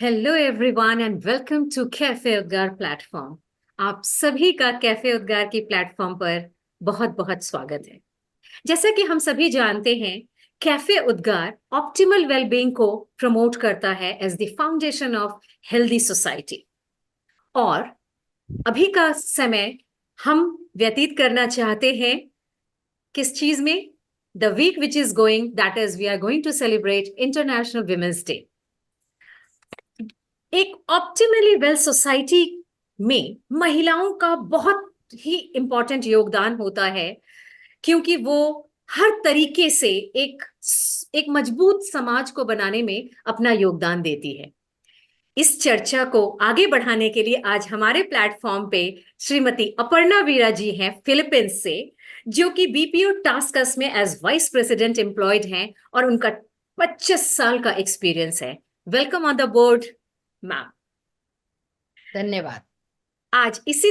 Hello everyone and welcome to cafe Udgar platform. आप सभी का कैफे उद्गार की प्लेटफॉर्म पर बहुत बहुत स्वागत है। जैसा कि हम सभी जानते हैं, कैफे उद्गार ऑप्टिमल वेलबींग को प्रमोट करता है as the foundation of healthy society. और अभी का समय हम व्यतीत करना चाहते हैं किस चीज में? The week which is going, that is we are going to celebrate international women's day. एक ऑप्टिमली वेल सोसाइटी में महिलाओं का बहुत ही इंपॉर्टेंट योगदान होता है, क्योंकि वो हर तरीके से एक एक मजबूत समाज को बनाने में अपना योगदान देती है। इस चर्चा को आगे बढ़ाने के लिए आज हमारे प्लेटफॉर्म पे श्रीमती अपर्णा वीरा जी हैं फिलीपींस से, जो कि बीपीओ टास्कस में एज वाइस प्रेसिडेंट एम्प्लॉयड हैं और उनका 25 साल का एक्सपीरियंस है। Welcome on the board ma'am. धन्यवाद। आज इसी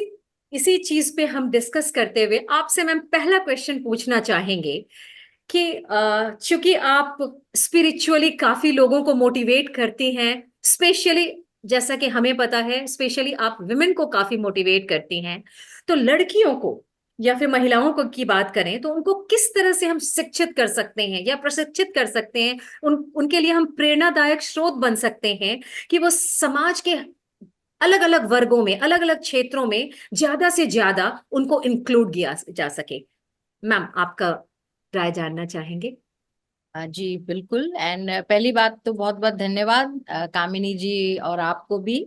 इसी चीज पे हम डिस्कस करते हुए आपसे मैम पहला क्वेश्चन पूछना चाहेंगे कि चूंकि आप स्पिरिचुअली काफी लोगों को मोटिवेट करती हैं, स्पेशली जैसा कि हमें पता है स्पेशली आप विमेन को काफी मोटिवेट करती हैं, तो लड़कियों को या फिर महिलाओं को की बात करें तो उनको किस तरह से हम शिक्षित कर सकते हैं या प्रशिक्षित कर सकते हैं, उनके लिए हम प्रेरणादायक स्रोत बन सकते हैं कि वो समाज के अलग अलग वर्गों में, अलग अलग क्षेत्रों में ज्यादा से ज्यादा उनको इंक्लूड किया जा सके। मैम, आपका राय जानना चाहेंगे। जी बिल्कुल। एंड पहली बात तो बहुत बहुत धन्यवाद कामिनी जी और आपको भी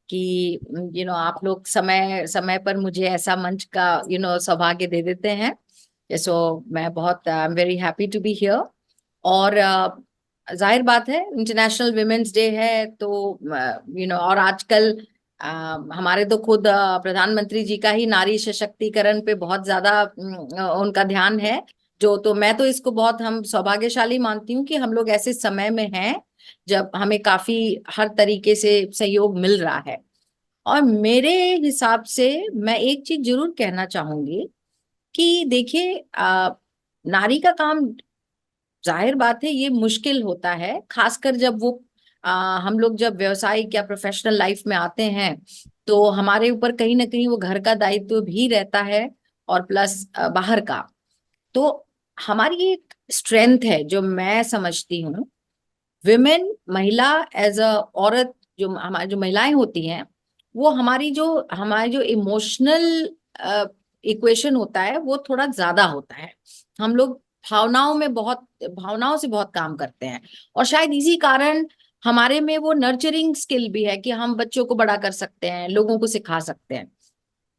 कि आप लोग समय समय पर मुझे ऐसा मंच का सौभाग्य दे देते हैं। सो मैं बहुत I am very happy to be here. और जाहिर बात है इंटरनेशनल विमेंस डे है तो और आजकल हमारे तो खुद प्रधानमंत्री जी का ही नारी सशक्तिकरण पे बहुत ज्यादा उनका ध्यान है। जो तो मैं तो इसको बहुत हम सौभाग्यशाली मानती हूँ कि हम लोग ऐसे समय में हैं जब हमें काफी हर तरीके से सहयोग मिल रहा है। और मेरे हिसाब से मैं एक चीज जरूर कहना चाहूंगी कि देखिए नारी का काम जाहिर बात है ये मुश्किल होता है, खासकर जब वो हम लोग जब व्यवसायिक या प्रोफेशनल लाइफ में आते हैं तो हमारे ऊपर कहीं ना कहीं वो घर का दायित्व भी रहता है और प्लस बाहर का। तो हमारी एक स्ट्रेंथ है जो मैं समझती हूँ, विमेन महिला एज अ औरत, जो हमारी जो महिलाएं होती हैं वो हमारी जो इमोशनल इक्वेशन होता है वो थोड़ा ज्यादा होता है। हम लोग भावनाओं से बहुत काम करते हैं। और शायद इसी कारण हमारे में वो नर्चरिंग स्किल भी है कि हम बच्चों को बड़ा कर सकते हैं, लोगों को सिखा सकते हैं।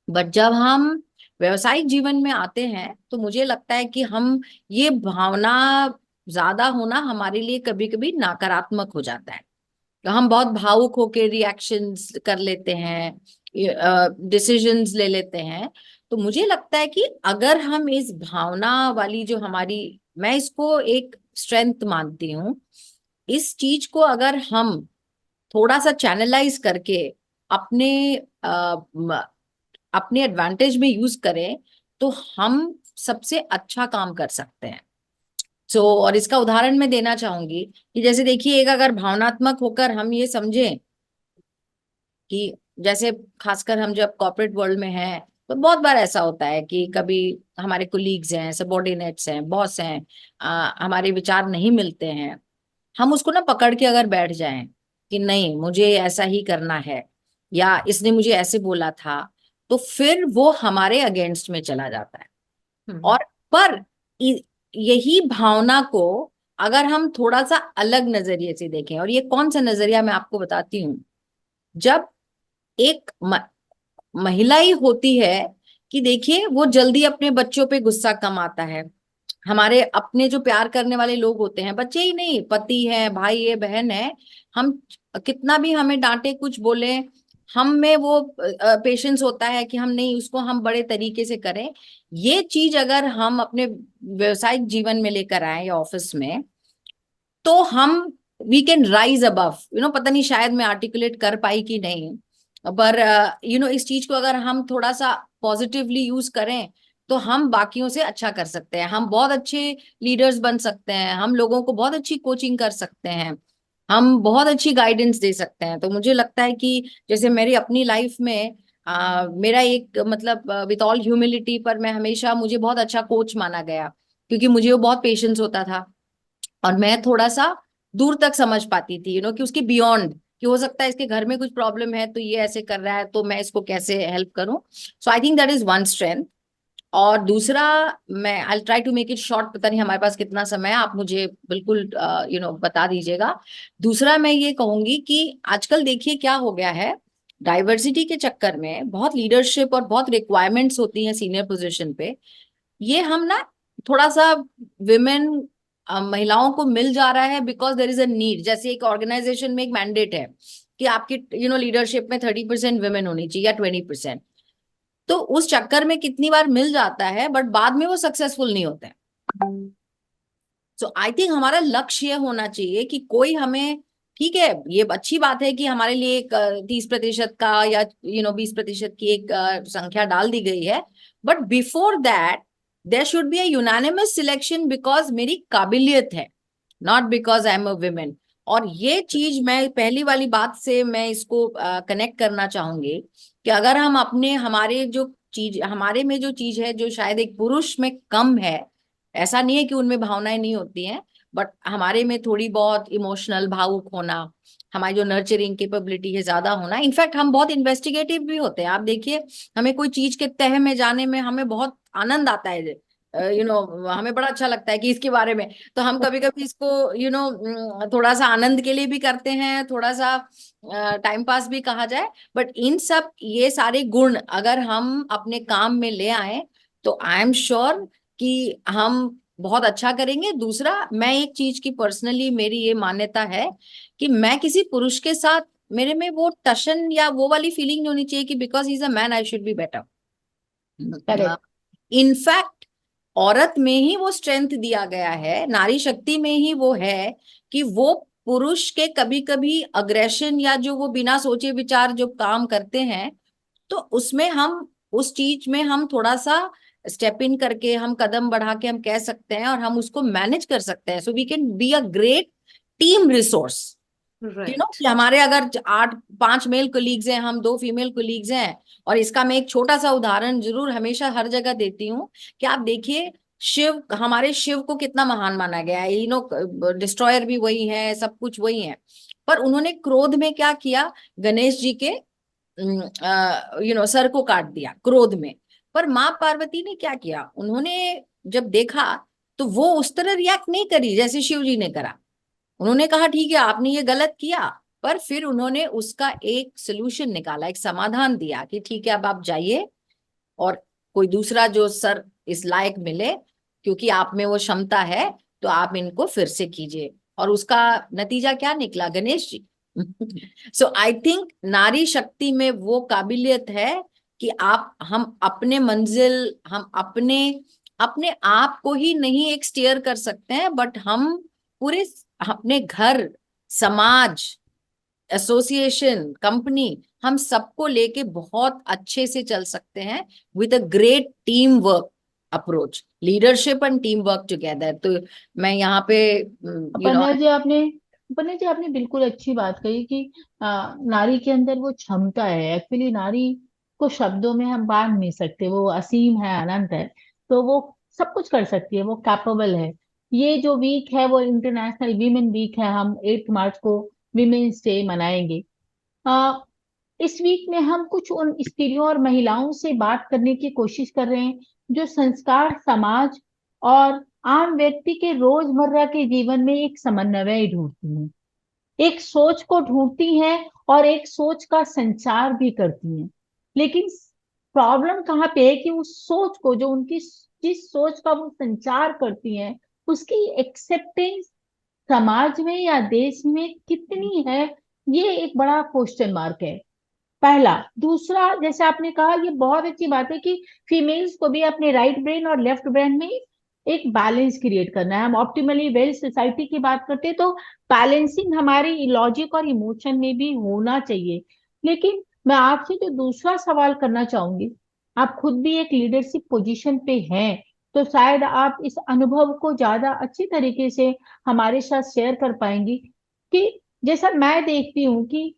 बट जब हम व्यवसायिक जीवन में आते हैं तो मुझे लगता है कि हम ये भावना ज्यादा होना हमारे लिए कभी कभी नकारात्मक हो जाता है। तो हम बहुत भावुक होकर रिएक्शंस कर लेते हैं, डिसीजंस ले लेते हैं। तो मुझे लगता है कि अगर हम इस भावना वाली जो हमारी, मैं इसको एक स्ट्रेंथ मानती हूँ, इस चीज को अगर हम थोड़ा सा चैनलाइज करके अपने अपने एडवांटेज में यूज करें तो हम सबसे अच्छा काम कर सकते हैं। और इसका उदाहरण मैं देना चाहूंगी कि जैसे देखिए, एक अगर भावनात्मक होकर हम ये समझें कि जैसे खासकर हम जब कॉर्पोरेट वर्ल्ड में हैं तो बहुत बार ऐसा होता है कि कभी हमारे कोलीग्स हैं, सबॉर्डिनेट्स हैं, बॉस हैं, हमारे विचार नहीं मिलते हैं। हम उसको ना पकड़ के अगर बैठ जाएं कि नहीं मुझे ऐसा ही करना है या इसने मुझे ऐसे बोला था, तो फिर वो हमारे अगेंस्ट में चला जाता है। हम्म। और पर इ- यही भावना को अगर हम थोड़ा सा अलग नजरिए से देखें, और ये कौन सा नजरिया मैं आपको बताती हूँ। जब एक महिला ही होती है कि देखिए वो जल्दी अपने बच्चों पे गुस्सा कम आता है। हमारे अपने जो प्यार करने वाले लोग होते हैं, बच्चे ही नहीं, पति है, भाई है, बहन है, हम कितना भी हमें डांटे कुछ बोले, हम में वो पेशेंस होता है कि हम नहीं, उसको हम बड़े तरीके से करें। ये चीज अगर हम अपने व्यवसायिक जीवन में लेकर आए या ऑफिस में, तो हम वी कैन राइज अबव। पता नहीं शायद मैं आर्टिकुलेट कर पाई कि नहीं, पर इस चीज को अगर हम थोड़ा सा पॉजिटिवली यूज करें तो हम बाकियों से अच्छा कर सकते हैं, हम बहुत अच्छे लीडर्स बन सकते हैं, हम लोगों को बहुत अच्छी कोचिंग कर सकते हैं, हम बहुत अच्छी गाइडेंस दे सकते हैं। तो मुझे लगता है कि जैसे मेरी अपनी लाइफ में मेरा एक मतलब विद ऑल ह्यूमिलिटी, पर मैं हमेशा, मुझे बहुत अच्छा कोच माना गया, क्योंकि मुझे वो बहुत पेशेंस होता था और मैं थोड़ा सा दूर तक समझ पाती थी, कि उसके बियॉन्ड, कि हो सकता है इसके घर में कुछ प्रॉब्लम है तो ये ऐसे कर रहा है, तो मैं इसको कैसे हेल्प करूं। So I think that is one strength. और दूसरा, मैं I try to make it short, पता नहीं हमारे पास कितना समय है, आप मुझे बिल्कुल बता दीजिएगा। दूसरा मैं ये कहूंगी कि आजकल देखिए क्या हो गया है, डाइवर्सिटी के चक्कर में बहुत लीडरशिप और बहुत रिक्वायरमेंट्स होती हैं सीनियर पोजीशन पे। ये हम ना थोड़ा सा विमेन, महिलाओं को मिल जा रहा है because there is a need. जैसे एक ऑर्गेनाइजेशन में एक मैंडेट है कि आपकी लीडरशिप में 30% वुमेन होनी चाहिए या 20%। तो उस चक्कर में कितनी बार मिल जाता है, बट बाद में वो सक्सेसफुल नहीं होते हैं। सो आई थिंक हमारा लक्ष्य ये होना चाहिए कि कोई हमें, ठीक है ये अच्छी बात है कि हमारे लिए एक 30% का या 20% की एक संख्या डाल दी गई है, but before that there should be a unanimous selection because मेरी काबिलियत है, not because I am a women. और ये चीज मैं पहली वाली बात से मैं इसको कनेक्ट करना चाहूंगी कि अगर हम अपने, हमारे में जो चीज है जो शायद एक पुरुष में कम है, ऐसा नहीं है कि उनमें भावनाएं नहीं होती हैं, बट हमारे में थोड़ी बहुत इमोशनल, भावुक होना, हमारी जो नर्चरिंग कैपेबिलिटी है ज्यादा होना, इनफैक्ट हम बहुत इन्वेस्टिगेटिव भी होते हैं। आप देखिए, हमें कोई चीज के तह में जाने में हमें बहुत आनंद आता है, हमें बड़ा अच्छा लगता है कि इसके बारे में, तो हम कभी कभी इसको थोड़ा सा आनंद के लिए भी करते हैं, थोड़ा सा टाइम पास भी कहा जाए। बट इन सब ये सारे गुण अगर हम अपने काम में ले आए तो आई एम श्योर कि हम बहुत अच्छा करेंगे। दूसरा, मैं एक चीज की पर्सनली मेरी ये मान्यता है कि मैं किसी पुरुष के साथ, मेरे में वो टशन या वो वाली फीलिंग नहीं होनी चाहिए कि because he is a man I should be better. Correct. In fact औरत में ही वो स्ट्रेंथ दिया गया है, नारी शक्ति में ही वो है कि वो पुरुष के कभी कभी अग्रेशन या जो वो बिना सोचे विचार जो काम करते हैं, तो उसमें हम, उस चीज में हम थोड़ा सा स्टेप इन करके, हम कदम बढ़ा के हम कह सकते हैं और हम उसको मैनेज कर सकते हैं। So we can be a great team resource. Right. कि हमारे अगर 5 मेल कोलीग्स हैं, हम 2 फीमेल कोलीग्स हैं, और इसका मैं एक छोटा सा उदाहरण जरूर हमेशा हर जगह देती हूँ कि आप देखिए, शिव, हमारे शिव को कितना महान माना गया है, डिस्ट्रॉयर भी वही है, सब कुछ वही है। पर उन्होंने क्रोध में क्या किया, गणेश जी के सर को काट दिया क्रोध में। पर माँ पार्वती ने क्या किया, उन्होंने जब देखा तो वो उस तरह रिएक्ट नहीं करी जैसे शिव जी ने करा। उन्होंने कहा ठीक है आपने ये गलत किया, पर फिर उन्होंने उसका एक सोल्यूशन निकाला, एक समाधान दिया कि ठीक है अब आप जाइए और कोई दूसरा जो सर इस लायक मिले, क्योंकि आप में वो क्षमता है, तो आप इनको फिर से कीजिए। और उसका नतीजा क्या निकला, गणेश जी। सो आई थिंक नारी शक्ति में वो काबिलियत है कि हम अपने मंजिल, हम अपने अपने आप को ही नहीं एक स्टीयर कर सकते हैं, बट हम पूरे अपने घर, समाज, एसोसिएशन, कंपनी, हम सबको लेके बहुत अच्छे से चल सकते हैं with a great team work approach, leadership and team work together. तो मैं यहाँ पे यू नो अपर्णा जी आपने अपर्णा जी आपने बिल्कुल अच्छी बात कही कि नारी के अंदर वो क्षमता है। एक्चुअली नारी को शब्दों में हम बांध नहीं सकते, वो असीम है, अनंत है। तो वो सब कुछ कर सकती है, वो कैपेबल है। ये जो वीक है वो इंटरनेशनल वीमेन वीक है, हम 8 मार्च को विमेन्स डे मनाएंगे। आ, इस वीक में हम कुछ उन स्त्रियों और महिलाओं से बात करने की कोशिश कर रहे हैं जो संस्कार, समाज और आम व्यक्ति के रोजमर्रा के जीवन में एक समन्वय ढूंढती हैं, एक सोच को ढूंढती हैं और एक सोच का संचार भी करती हैं। लेकिन प्रॉब्लम कहाँ पे है कि उस सोच को, जो उनकी जिस सोच का वो संचार करती हैं, उसकी एक्सेप्टेंस समाज में या देश में कितनी है, ये एक बड़ा क्वेश्चन मार्क है। पहला। दूसरा, जैसे आपने कहा, ये बहुत अच्छी बात है कि फीमेल्स को भी अपने राइट ब्रेन और लेफ्ट ब्रेन में एक बैलेंस क्रिएट करना है। हम ऑप्टिमली वेल सोसाइटी की बात करते हैं, तो बैलेंसिंग हमारी लॉजिक और इमोशन में भी होना चाहिए। लेकिन मैं आपसे जो दूसरा सवाल करना चाहूंगी, आप खुद भी एक लीडरशिप पोजीशन पे हैं, तो शायद आप इस अनुभव को ज्यादा अच्छी तरीके से हमारे साथ शेयर कर पाएंगी कि जैसा मैं देखती हूँ कि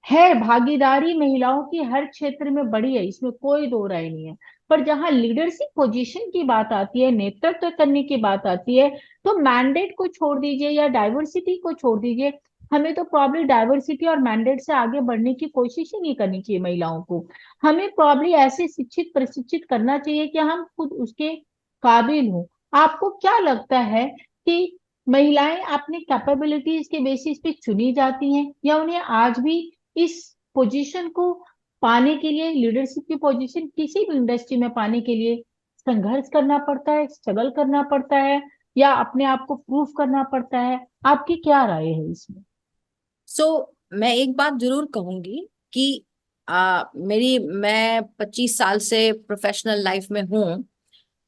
है, भागीदारी महिलाओं की हर क्षेत्र में बड़ी है, इसमें कोई दो राय नहीं है। पर जहां लीडरशिप पोजीशन की बात आती है, नेतृत्व करने की बात आती है, तो मैंडेट को छोड़ दीजिए या डाइवर्सिटी को छोड़ दीजिए। हमें तो प्रॉब्ली डाइवर्सिटी और मैंडेट से आगे बढ़ने की कोशिश ही नहीं करनी चाहिए महिलाओं को। हमें प्रॉब्ली ऐसे शिक्षित प्रशिक्षित करना चाहिए कि हम खुद उसके काबिल हों। आपको क्या लगता है कि महिलाएं अपनी कैपेबिलिटीज के बेसिस पे चुनी जाती हैं, या उन्हें आज भी इस पोजीशन को पाने के लिए, लीडरशिप की पोजीशन किसी भी इंडस्ट्री में पाने के लिए संघर्ष करना पड़ता है, स्ट्रगल करना पड़ता है, या अपने आप को प्रूफ करना पड़ता है? आपकी क्या राय है इसमें? मैं एक बात जरूर कहूंगी कि मैं 25 साल से प्रोफेशनल लाइफ में हूँ।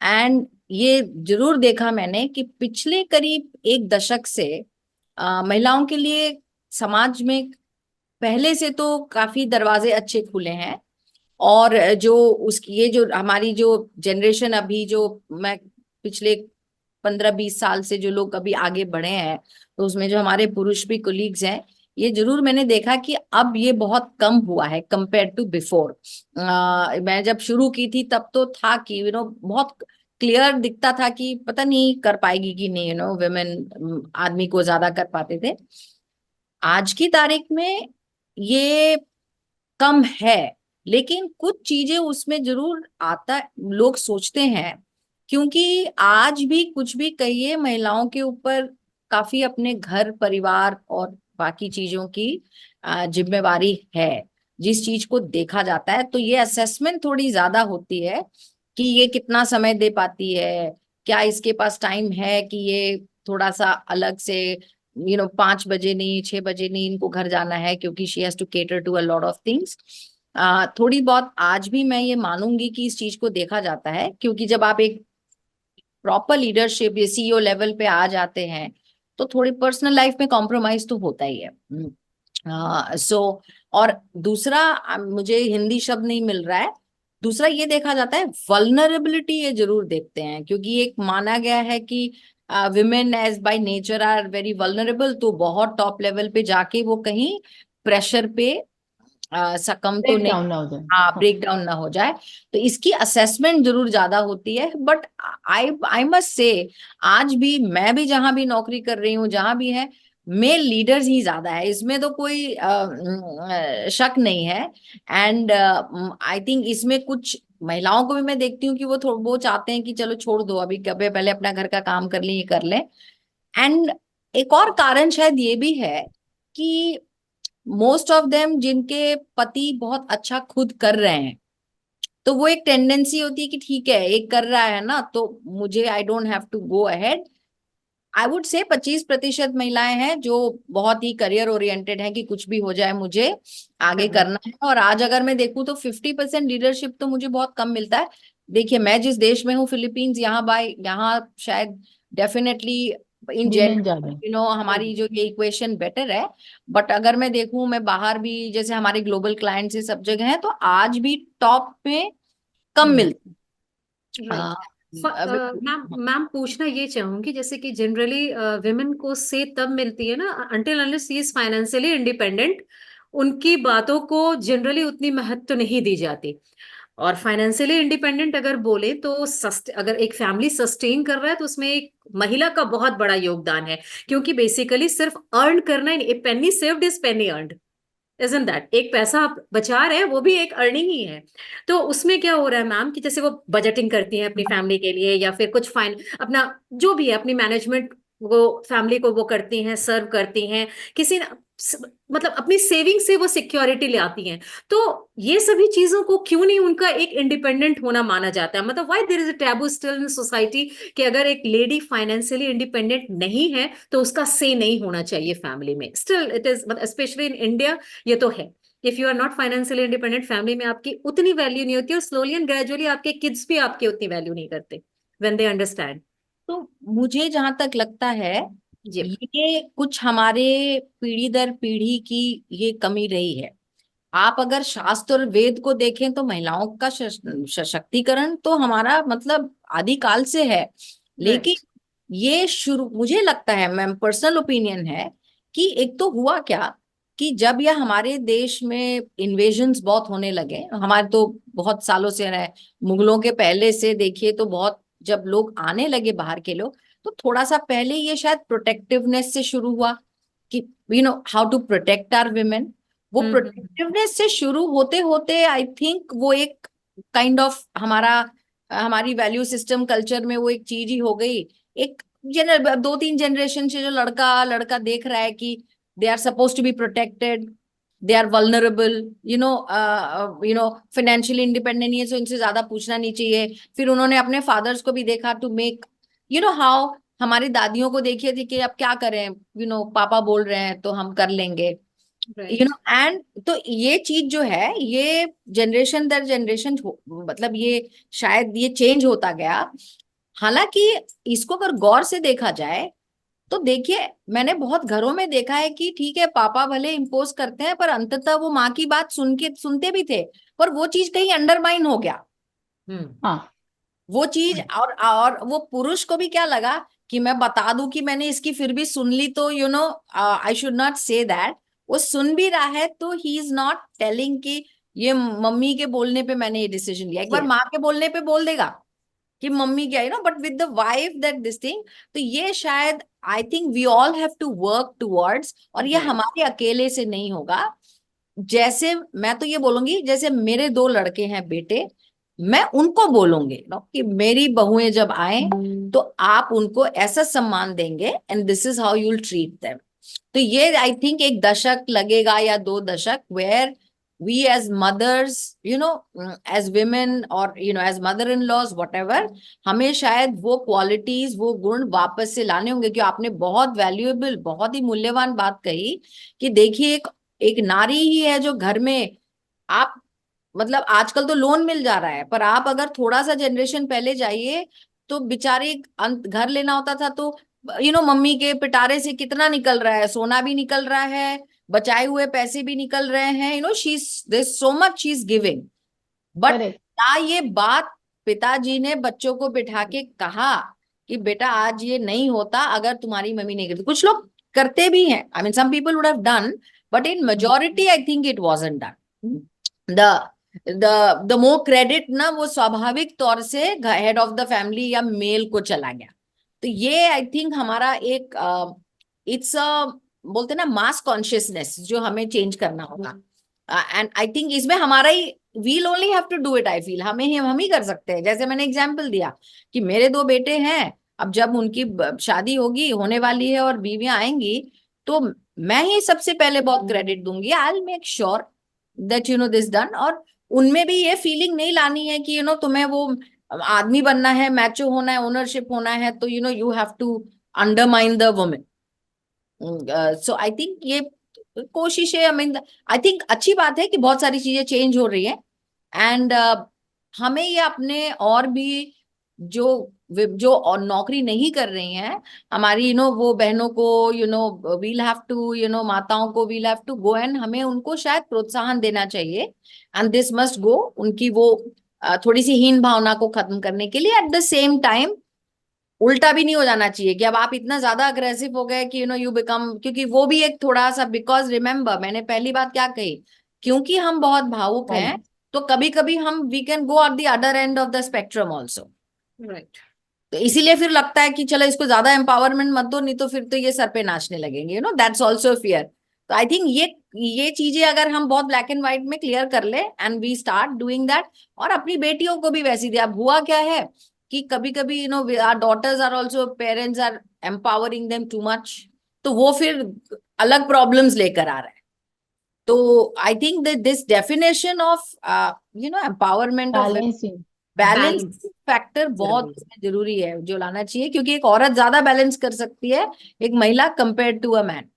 एंड ये जरूर देखा मैंने कि पिछले करीब एक दशक से महिलाओं के लिए समाज में पहले से तो काफी दरवाजे अच्छे खुले हैं। और जो उसकी ये जो हमारी जो जनरेशन अभी जो मैं पिछले 15-20 साल से जो लोग अभी आगे बढ़े हैं, तो उसमें जो हमारे पुरुष भी कोलीग्स हैं, ये जरूर मैंने देखा कि अब ये बहुत कम हुआ है कंपेयर टू बिफोर। मैं जब शुरू की थी तब तो था कि बहुत क्लियर दिखता था कि पता नहीं कर पाएगी कि नहीं, वुमेन आदमी को ज्यादा कर पाते थे। आज की तारीख में ये कम है, लेकिन कुछ चीजें उसमें जरूर आता लोग सोचते हैं, क्योंकि आज भी कुछ भी कहिए महिलाओं के ऊपर काफी अपने घर परिवार और बाकी चीजों की जिम्मेवारी है। जिस चीज को देखा जाता है तो ये असेसमेंट थोड़ी ज्यादा होती है कि ये कितना समय दे पाती है, क्या इसके पास टाइम है कि ये थोड़ा सा अलग से 5 बजे नहीं 6 बजे नहीं इनको घर जाना है, क्योंकि she has to cater to a lot of things. थोड़ी बहुत आज भी मैं ये मानूंगी कि इस चीज को देखा जाता है, क्योंकि जब आप एक प्रॉपर लीडरशिप या सीईओ लेवल पे आ जाते हैं तो थोड़ी पर्सनल लाइफ में कॉम्प्रोमाइज तो होता ही है। और दूसरा, मुझे हिंदी शब्द नहीं मिल रहा है। दूसरा ये देखा जाता है वल्नरेबिलिटी, ये जरूर देखते हैं, क्योंकि एक माना गया है कि women as by nature are very vulnerable, तो बहुत टॉप लेवल पे जाके वो कहीं प्रेशर पे सकम तो ब्रेक नहीं, डाउन ना हो जाए। हाँ हाँ। ब्रेक डाउन ना हो जाए। तो इसकी असेसमेंट जरूर ज्यादा होती है। But I I must say, आज भी मैं भी जहां भी नौकरी कर रही हूँ जहां भी है, मेल लीडर्स ही ज्यादा है, इसमें तो कोई शक नहीं है। एंड आई थिंक इसमें कुछ महिलाओं को भी मैं देखती हूँ कि वो चाहते हैं कि चलो छोड़ दो, अभी कभी पहले अपना घर का काम कर लें, ये कर लें। एंड एक और कारण शायद ये भी है कि मोस्ट ऑफ देम जिनके पति बहुत अच्छा खुद कर रहे हैं, तो वो एक टेंडेंसी होती है कि ठीक है एक कर रहा है ना, तो मुझे I don't have to go ahead. I would say 25% महिलाएं हैं जो बहुत ही करियर ओरिएंटेड हैं कि कुछ भी हो जाए मुझे आगे करना। करना है। और आज अगर मैं देखूं तो 50% लीडरशिप तो मुझे बहुत कम मिलता है। देखिए मैं जिस देश में हूँ फिलीपींस, यहाँ शायद डेफिनेटली इन विमेन ज्यादा है। हमारी जो ये इक्वेशन बेटर है। बट अगर मैं देखूं मैं बाहर भी, जैसे हमारे ग्लोबल क्लाइंट्स ये सब जगह हैं, तो आज भी टॉप में कम हम्म। मिलती। राइट। आ, अभी- मैम मैम पूछना ये चाहूंगी, जैसे कि जनरली विमेन को से तब मिलती है ना until unless she is financially independent, उनकी बातों को जनरली उतनी महत्व नहीं दी जाती। और फाइनेंशियली इंडिपेंडेंट अगर बोले तो अगर एक फैमिली सस्टेन कर रहा है तो उसमें एक महिला का बहुत बड़ा योगदान है, क्योंकि बेसिकली सिर्फ अर्न करना ही नहीं, a penny saved is penny earned, isn't that? एक पैसा आप बचा रहे हैं वो भी एक अर्निंग ही है। तो उसमें क्या हो रहा है मैम कि जैसे वो बजटिंग करती हैं अपनी फैमिली के लिए, या फिर कुछ फाइन अपना जो भी है अपनी मैनेजमेंट, वो फैमिली को वो करती हैं, सर्व करती हैं, किसी मतलब अपनी सेविंग से वो सिक्योरिटी ले आती हैं। तो ये सभी चीजों को क्यों नहीं उनका एक इंडिपेंडेंट होना माना जाता है? मतलब why there is a taboo still in society कि अगर एक लेडी फाइनेंशियली इंडिपेंडेंट नहीं है तो उसका से नहीं होना चाहिए फैमिली में? Still it is, specially in India ये तो है। If you are not financially independent, family में आपकी उतनी वैल्यू नहीं होती, और स्लोली एंड ग्रेजुअली आपके किड्स भी आपकी उतनी वैल्यू नहीं करते व्हेन दे अंडरस्टैंड। तो मुझे जहां तक लगता है जी। ये कुछ हमारे पीढ़ी दर पीढ़ी की ये कमी रही है। आप अगर शास्त्र और वेद को देखें तो महिलाओं का सशक्तिकरण तो हमारा मतलब आदिकाल से है। लेकिन राइट। ये शुरू, मुझे लगता है मैम पर्सनल ओपिनियन है कि एक तो हुआ क्या कि जब यह हमारे देश में इन्वेजन्स बहुत होने लगे, हमारे तो बहुत सालों से रहे, मुगलों के पहले से देखिए तो बहुत, जब लोग आने लगे बाहर के लोग, तो थोड़ा सा पहले ये शायद प्रोटेक्टिवनेस से शुरू हुआ कि how to protect our women. वो प्रोटेक्टिवनेस से शुरू होते होते आई थिंक वो एक काइंड ऑफ हमारी वैल्यू सिस्टम कल्चर में वो एक चीज ही हो गई। एक दो तीन जनरेशन से जो लड़का लड़का देख रहा है कि they are supposed to be protected, they are vulnerable, financially independent नहीं है, so इनसे ज्यादा पूछना नहीं चाहिए। फिर उन्होंने अपने फादर्स को भी देखा टू मेक, हाउ हमारी दादियों को देखिए थी कि अब क्या करें, पापा बोल रहे हैं तो हम कर लेंगे, एंड तो ये चीज जो है ये जनरेशन दर जनरेशन, मतलब ये शायद ये चेंज होता गया। हालांकि इसको अगर गौर से देखा जाए तो देखिए, मैंने बहुत घरों में देखा है कि ठीक है पापा भले इम्पोज करते हैं पर अंततः वो माँ की बात सुनते भी थे, पर वो चीज कहीं अंडरमाइन हो गया। हाँ वो चीज, और वो पुरुष को भी क्या लगा कि मैं बता दूं कि मैंने इसकी फिर भी सुन ली, तो I should not say that. वो सुन भी रहा है तो ही इज नॉट टेलिंग कि ये मम्मी के बोलने पे मैंने ये डिसीजन लिया। एक बार माँ के बोलने पे बोल देगा कि मम्मी क्या, but with the wife that this thing. तो ये शायद I think we all have to work towards, और ये हमारे अकेले से नहीं होगा। जैसे मैं तो ये बोलूंगी, जैसे मेरे 2 लड़के हैं बेटे, मैं उनको बोलूंगी कि मेरी बहुएं जब आए तो आप उनको ऐसा सम्मान देंगे, and this is how you will treat them. तो ये आई थिंक 1 दशक लगेगा या 2 दशक, where we as mothers, as women, or as mother-in-laws, whatever, हमें शायद वो क्वालिटीज वो गुण वापस से लाने होंगे। कि आपने बहुत वैल्यूएबल, बहुत ही मूल्यवान बात कही कि देखिए एक नारी ही है जो घर में, आप मतलब आजकल तो लोन मिल जा रहा है, पर आप अगर थोड़ा सा जनरेशन पहले जाइए तो बेचारे घर लेना होता था तो मम्मी के पिटारे से कितना निकल रहा है, सोना भी निकल रहा है, बचाए हुए पैसे भी निकल रहे हैं, she there so much she is giving. But correct. क्या ये बात पिताजी ने बच्चों को बिठा के कहा कि बेटा आज ये नहीं होता अगर तुम्हारी मम्मी नहीं करती? कुछ लोग करते भी हैं, I mean some people would have done, but in majority I think it wasn't done. The more credit ना वो स्वाभाविक तौर से हेड ऑफ द फैमिली या मेल को चला गया। तो ये आई थिंक हमारा एक इट्स बोलते ना मास कॉन्शियसनेस जो हमें चेंज करना होगा। एंड आई थिंक इसमें हमारा ही, we'll only have to do it, I feel हम ही कर सकते हैं। जैसे मैंने एग्जांपल दिया कि मेरे 2 बेटे हैं, अब जब उनकी शादी होगी, होने वाली है, और बीवियां आएंगी, तो मैं ही सबसे पहले बहुत क्रेडिट दूंगी। I will make sure that this done. और उनमें भी ये फीलिंग नहीं लानी है कि तुम्हें वो आदमी बनना है, मैचो होना है, ओनरशिप होना है, तो you have to undermine the women. So I think ये कोशिश है, आई मीन आई थिंक अच्छी बात है कि बहुत सारी चीजें चेंज हो रही है। एंड हमें ये अपने और भी जो जो और नौकरी नहीं कर रही हैं हमारी वो बहनों को वील हैव टू माताओं को we'll have to go, and हमें उनको शायद प्रोत्साहन देना चाहिए। एंड दिस मस्ट गो, उनकी वो थोड़ी सी हीन भावना को खत्म करने के लिए। एट द सेम टाइम उल्टा भी नहीं हो जाना चाहिए कि अब आप इतना ज्यादा अग्रेसिव हो गए कि यू बिकम, क्योंकि वो भी एक थोड़ा सा, बिकॉज रिमेम्बर मैंने पहली बात क्या कही, क्योंकि हम बहुत भावुक हैं तो कभी कभी हम we can go at the other end of the spectrum also. Right. तो इसीलिए फिर लगता है कि चलो इसको ज्यादा एम्पावरमेंट मत दो, नहीं तो फिर तो ये सर पे नाचने लगेंगे, दैट्स ऑल्सो फियर। तो आई थिंक ये चीजें अगर हम बहुत ब्लैक एंड व्हाइट में क्लियर कर ले, and we start doing that, और अपनी बेटियों को भी वैसी दिया। अब हुआ क्या है कि कभी कभी our daughters are also, parents are empowering them too much, तो वो फिर अलग प्रॉब्लम्स लेकर आ रहे हैं। तो आई think that this definition of empowerment of balancing, balance factor बहुत जरूरी है जो लाना चाहिए, क्योंकि एक औरत ज्यादा बैलेंस कर सकती है एक महिला कंपेयर टू अ मैन।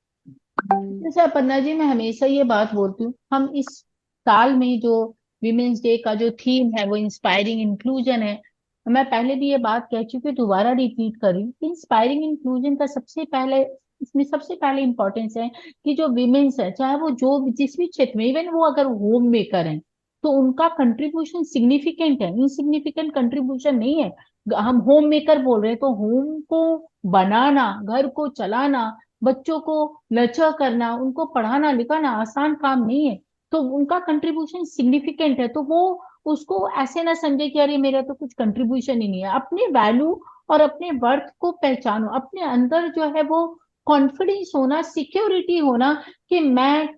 जैसे अपर्णा जी, मैं हमेशा ये बात बोलती हूँ, हम इस साल में जो विमेन्स डे का जो थीम है वो इंस्पायरिंग इंक्लूजन है। मैं पहले भी ये बात कह चुकी हूँ, दोबारा रिपीट कर रही हूँ। इंस्पायरिंग इंक्लूजन का सबसे पहले, इसमें सबसे पहले इंपॉर्टेंस है कि जो विमेन्स है, चाहे वो जो जिस भी क्षेत्र में, इवन वो अगर होम मेकर हैं, तो उनका कंट्रीब्यूशन सिग्निफिकेंट है, इनसिग्निफिकेंट कंट्रीब्यूशन नहीं है। हम होम मेकर बोल रहे हैं तो होम को बनाना, घर को चलाना, बच्चों को नर्चर करना, उनको पढ़ाना लिखाना आसान काम नहीं है। तो उनका कंट्रीब्यूशन सिग्निफिकेंट है, तो वो उसको ऐसे ना समझे कि अरे मेरा तो कुछ कंट्रीब्यूशन ही नहीं है। अपने वैल्यू और अपने वर्थ को पहचानो, अपने अंदर जो है वो कॉन्फिडेंस होना, सिक्योरिटी होना कि मैं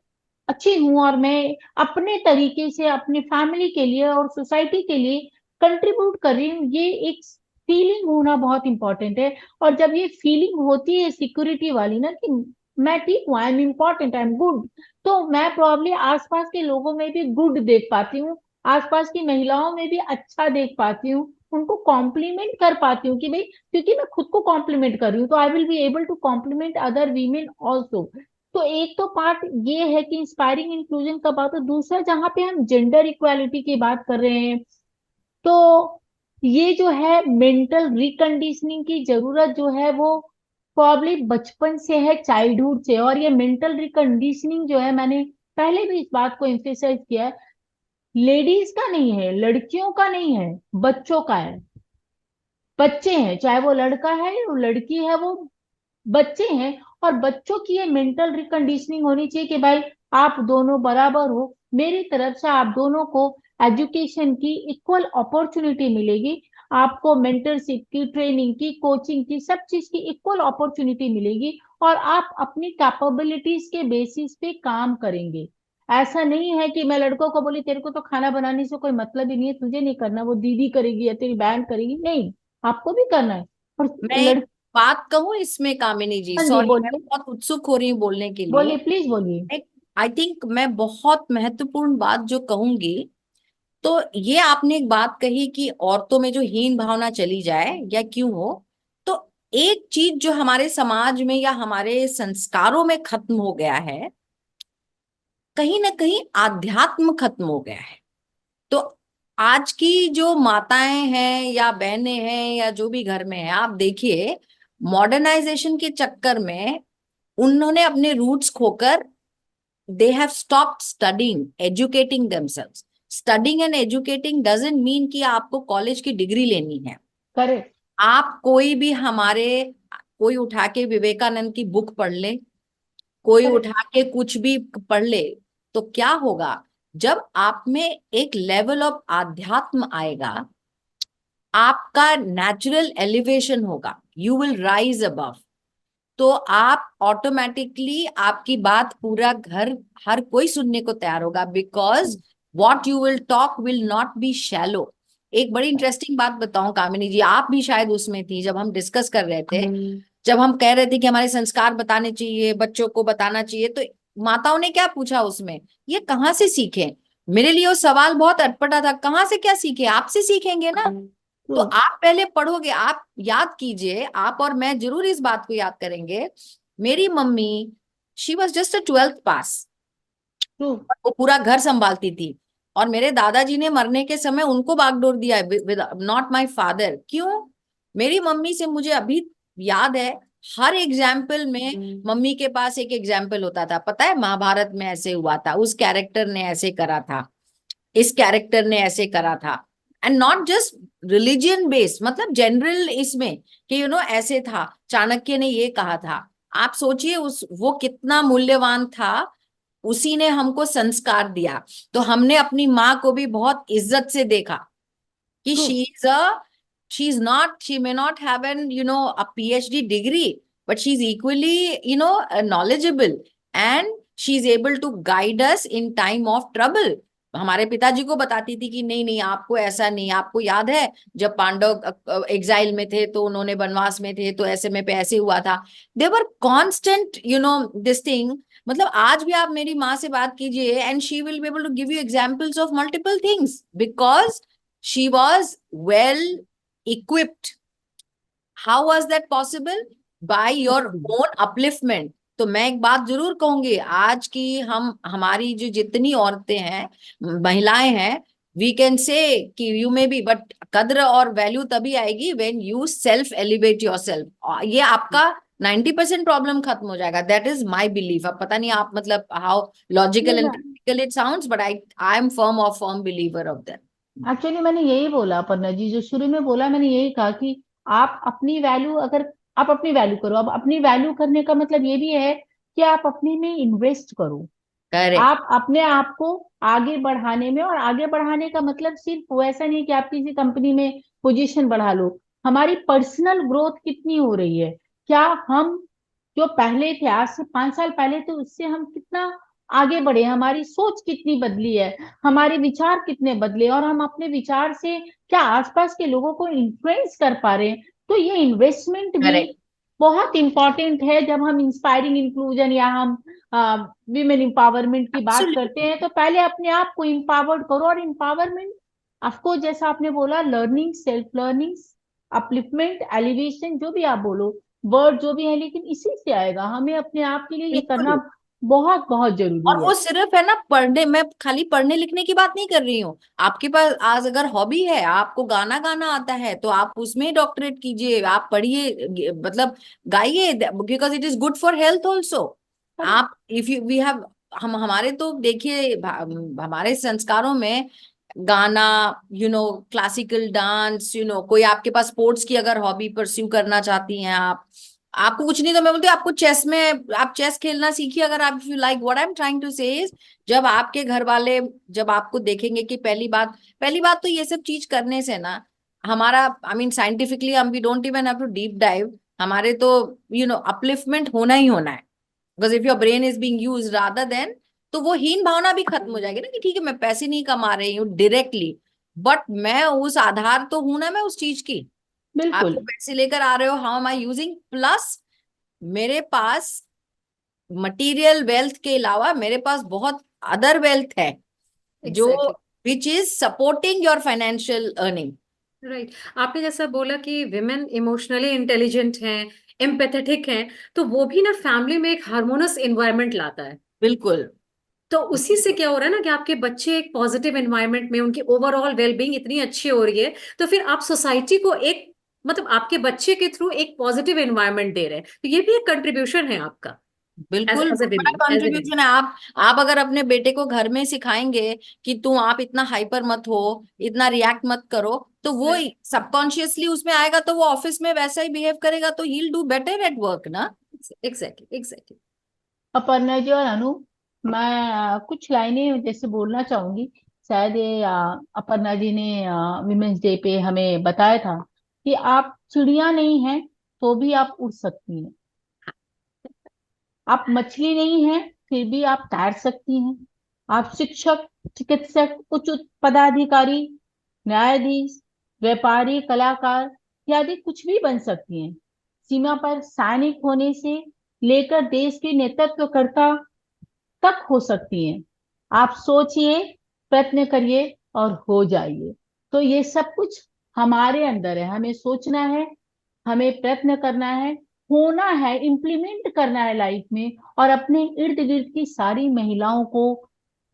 अच्छी हूं और मैं अपने तरीके से अपने फैमिली के लिए और सोसाइटी के लिए कंट्रीब्यूट कर रही हूँ। ये एक फीलिंग होना बहुत इंपॉर्टेंट है। और जब ये फीलिंग होती है सिक्योरिटी वाली ना कि मैं ठीक हूँ, I am important, I am good, तो मैं प्रॉब्ली आसपास के लोगों में भी गुड देख पाती हूँ, आसपास की महिलाओं में भी अच्छा देख पाती हूँ, उनको कॉम्प्लीमेंट कर पाती हूँ कि भाई क्योंकि मैं खुद को कॉम्प्लीमेंट कर रही हूँ तो I will be able to complement other women also. तो एक तो पार्ट ये है कि इंस्पायरिंग इंक्लूजन का बात, और दूसरा जहां पे हम जेंडर इक्वालिटी की बात कर रहे हैं, तो ये जो है मेंटल रिकंडीशनिंग की जरूरत जो है वो प्रॉब्ली बचपन से है, चाइल्डहुड से। और ये मेंटल रिकंडीशनिंग जो है, मैंने पहले भी इस बात को एम्फेसाइज किया है, लेडीज का नहीं है, लड़कियों का नहीं है, बच्चों का है। बच्चे हैं, चाहे वो लड़का है या वो लड़की है, वो बच्चे हैं। और बच्चों की ये मेंटल रिकंडीशनिंग होनी चाहिए कि भाई आप दोनों बराबर हो, मेरी तरफ से आप दोनों को एजुकेशन की इक्वल अपॉर्चुनिटी मिलेगी, आपको मेंटरशिप की, ट्रेनिंग की, कोचिंग की, सब चीज की इक्वल अपॉर्चुनिटी मिलेगी, और आप अपनी कैपेबिलिटीज के बेसिस पे काम करेंगे। ऐसा नहीं है कि मैं लड़कों को बोली तेरे को तो खाना बनाने से कोई मतलब ही नहीं है, तुझे नहीं करना, वो दीदी करेगी या तेरी बहन करेगी, नहीं, आपको भी करना है। और मैं एक लड़की, बात कहूं इसमें कामिनी जी, हाँ जी सॉरी मैं बोलिए, बहुत उत्सुक हो रही हूँ बोलने के लिए। बोलिए प्लीज बोलिए। एक आई थिंक मैं बहुत महत्वपूर्ण बात जो कहूंगी, तो ये आपने एक बात कही कि औरतों में जो हीन भावना चली जाए या क्यों हो, तो एक चीज जो हमारे समाज में या हमारे संस्कारों में खत्म हो गया है, कहीं ना कहीं आध्यात्म खत्म हो गया है। तो आज की जो माताएं हैं या बहनें हैं या जो भी घर में है, आप देखिए मॉडर्नाइजेशन के चक्कर में उन्होंने अपने रूट्स खोकर they have stopped studying educating themselves. Studying and educating doesn't mean कि आपको कॉलेज की डिग्री लेनी है। करेक्ट। आप कोई भी हमारे, कोई उठा के विवेकानंद की बुक पढ़ ले, कोई करेक्ट। उठा के कुछ भी पढ़ ले, तो क्या होगा, जब आप में एक लेवल ऑफ आध्यात्म आएगा, आपका नेचुरल एलिवेशन होगा, यू विल राइज अबव, तो आप ऑटोमेटिकली, आपकी बात पूरा घर, हर कोई सुनने को तैयार होगा, because what you will talk will not be shallow. एक बड़ी इंटरेस्टिंग बात बताऊं कामिनी जी, आप भी शायद उसमें थी जब हम डिस्कस कर रहे थे, जब हम कह रहे थे कि हमारे संस्कार बताने चाहिए, बच्चों को बताना चाहिए, तो माताओं ने क्या पूछा उसमें, ये कहाँ से सीखे। मेरे लिए वो सवाल बहुत अटपटा था, कहाँ से क्या सीखे, आपसे सीखेंगे ना। तो ट्रू। आप पहले पढ़ोगे, आप याद कीजिए, आप और मैं जरूर इस बात को याद करेंगे, मेरी mummy, she was just a 12th pass, true. वो पूरा घर संभालती थी, और मेरे दादाजी ने मरने के समय उनको बागडोर दिया है, नॉट माय फादर। क्यों? मेरी मम्मी से मुझे अभी याद है, हर एग्जाम्पल में मम्मी के पास एक एग्जाम्पल होता था, पता है महाभारत में ऐसे हुआ था, उस कैरेक्टर ने ऐसे करा था, इस कैरेक्टर ने ऐसे करा था, and not just religion based, मतलब जनरल इसमें कि ऐसे था, चाणक्य ने ये कहा था। आप सोचिए उस वो कितना मूल्यवान था, उसी ने हमको संस्कार दिया। तो हमने अपनी माँ को भी बहुत इज्जत से देखा कि true. she may not have an a PhD degree, but she's equally knowledgeable, and she's able to guide us in time of trouble। हमारे पिताजी को बताती थी कि नहीं नहीं, आपको ऐसा नहीं, आपको याद है जब पांडव एग्जाइल में थे, तो उन्होंने वनवास में थे, तो ऐसे में पे ऐसे हुआ था। They were constant this thing. मतलब आज भी आप मेरी माँ से बात कीजिए, and she will be able to give you examples of multiple things, because she was well equipped। how was that possible? by your own upliftment। तो मैं एक बात जरूर कहूंगी, आज की हमारी जो जितनी औरतें हैं, महिलाएं हैं, वी कैन से कि यू मे बी, बट कद्र और वैल्यू तभी आएगी when you self elevate your self. ये आपका 90% प्रॉब्लम खत्म हो जाएगा, दैट इज माई बिलीफ। अब पता नहीं आप, मतलब how logical and practical it sounds, but I am firm believer of that. Actually मैंने यही बोला, अपर्णा जी, जो शुरू में बोला मैंने यही कहा कि आप अपनी वैल्यू अगर आप अपनी वैल्यू करो। अब अपनी वैल्यू करने का मतलब ये भी है कि आप अपने में इन्वेस्ट करो। करेक्ट। आप अपने आप को आगे बढ़ाने में, और आगे बढ़ाने का मतलब सिर्फ वो ऐसा नहीं कि आप किसी कंपनी में पोजीशन बढ़ा लो। हमारी पर्सनल ग्रोथ कितनी हो रही है, क्या हम जो पहले थे, आज से 5 साल पहले थे, उससे हम कितना आगे बढ़े, हमारी सोच कितनी बदली है, हमारे विचार कितने बदले, और हम अपने विचार से क्या आसपास के लोगों को इन्फ्लुएंस कर पा रहे हैं। तो ये इन्वेस्टमेंट भी करेक्ट। बहुत इंपॉर्टेंट है। जब हम इंस्पायरिंग इंक्लूजन या हम विमेन एम्पावरमेंट की बात करते एब्सोल्युटली। हैं, तो पहले अपने आप को एम्पावर्ड करो। और एम्पावरमेंट आपको, जैसा आपने बोला, learning, self learning, upliftment, elevation, जो भी आप बोलो, वर्ड जो भी है, लेकिन इसी से आएगा। हमें अपने आप के लिए ये करना बिल्कुल। बहुत बहुत और जरूरी वो है। सिर्फ है ना पढ़ने, मैं खाली पढ़ने लिखने की बात नहीं कर रही हूँ। आपके पास आज अगर हॉबी है, आपको गाना गाना आता है, तो आप उसमें डॉक्टरेट कीजिए, आप पढ़िए, मतलब गाइए, because it is good for health also. आप इफ यू वी हैव, हम हमारे तो देखिए हमारे संस्कारों में गाना, क्लासिकल डांस, कोई आपके पास स्पोर्ट्स की अगर हॉबी परस्यू करना चाहती हैं आप, आपको कुछ नहीं तो मैं बोलती हूँ आपको चेस में, आप चेस खेलना सीखिए अगर आप, you like, what I am trying to say is, जब आपके घर वाले जब आपको देखेंगे कि पहली बात तो ये सब चीज करने से ना, हमारा, आई मीन साइंटिफिकली हम, we don't even have to deep dive, हमारे तो अपलिफ्टमेंट होना ही होना है। Because if your brain is being use rather than, तो वो हीन भावना भी खत्म हो जाएगी ना, कि ठीक है मैं पैसे नहीं कमा रही हूँ डायरेक्टली, बट मैं उस आधार तो हूं ना, मैं उस चीज की। आप बिल्कुल। जो पैसे लेकर आ रहे हो, how am I using, plus मेरे पास मटेरियल वेल्थ के अलावा मेरे पास बहुत अदर वेल्थ है, जो exactly. Which is supporting your financial earning. Right. आपने जैसा बोला कि विमेन इमोशनली इंटेलिजेंट हैं, एम्पैथेटिक हैं, तो वो भी ना फैमिली में एक हार्मोनस एनवायरनमेंट लाता है। बिल्कुल। तो उसी से क्या हो रहा है ना कि आपके बच्चे एक पॉजिटिव एनवायरनमेंट में, उनकी ओवरऑल वेलबींग इतनी अच्छी हो रही है, तो फिर आप सोसाइटी को एक, मतलब आपके बच्चे के थ्रू एक पॉजिटिव एनवायरनमेंट दे रहे हैं, तो ये भी एक कंट्रीब्यूशन है आपका एज बिल्कुल एज ए बहुत बड़ा women, as a women. Contribution है। आप अगर अपने बेटे को घर में सिखाएंगे कि तुम, आप इतना हाइपर मत हो, इतना रिएक्ट मत करो, तो वो सबकॉन्शियसली उसमें आएगा, तो वो ऑफिस में वैसा ही बिहेव करेगा, तो he will do better at work ना। Exactly, exactly. अपर्णा जी और अनु, मैं कुछ लाइनें जैसे बोलना चाहूंगी। शायद ये अपर्णा जी ने विमेंस डे पे हमें बताया था कि आप चिड़िया नहीं हैं तो भी आप उड़ सकती हैं, आप मछली नहीं हैं फिर भी आप तैर सकती हैं, आप शिक्षक, चिकित्सक, उच्च पदाधिकारी, न्यायाधीश, व्यापारी, कलाकार आदि कुछ भी बन सकती हैं। सीमा पर सैनिक होने से लेकर देश के नेतृत्वकर्ता तक हो सकती हैं। आप सोचिए, प्रयत्न करिए और हो जाइए। तो ये सब कुछ हमारे अंदर है, हमें सोचना है, हमें प्रयत्न करना है, होना है, इम्प्लीमेंट करना है लाइफ में, और अपने इर्द गिर्द की सारी महिलाओं को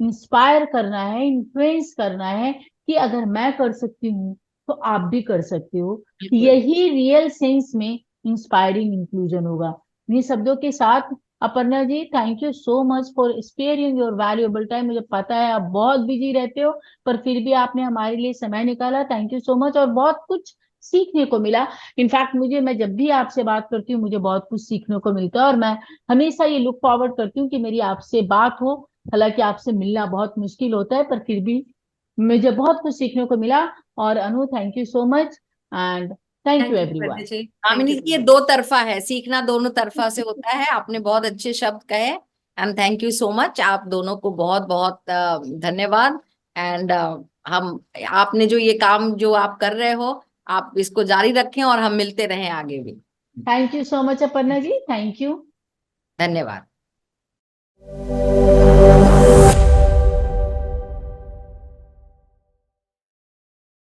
इंस्पायर करना है, इन्फ्लुएंस करना है कि अगर मैं कर सकती हूँ तो आप भी कर सकते हो। बिल्कुल। यही रियल सेंस में इंस्पायरिंग इंक्लूजन होगा। इन्हीं शब्दों के साथ, Aparna ji, thank you so much for sparing your valuable time. मुझे पता है आप बहुत बिजी रहते हो, पर फिर भी आपने हमारे लिए समय निकाला। Thank you so much. और बहुत कुछ सीखने को मिला। इनफैक्ट मुझे, मैं जब भी आपसे बात करती हूँ मुझे बहुत कुछ सीखने को मिलता है, और मैं हमेशा ये लुक फॉरवर्ड करती हूँ कि मेरी आपसे बात हो। हालांकि आपसे मिलना बहुत मुश्किल होता है, पर फिर भी मुझे बहुत कुछ सीखने को मिला। और Anu, thank you so much, and thank you thank you everyone. Vardhe ji, thank Kamini you ji, ये वेरी दो तरफा है, सीखना दोनों तरफा से होता है, आपने बहुत अच्छे शब्द कहे, and thank you so much, आप दोनों को बहुत बहुत धन्यवाद। एंड हम, आपने जो ये काम जो आप कर रहे हो, आप इसको जारी रखें और हम मिलते रहें आगे भी। Thank you so much Aparna ji, thank you. धन्यवाद।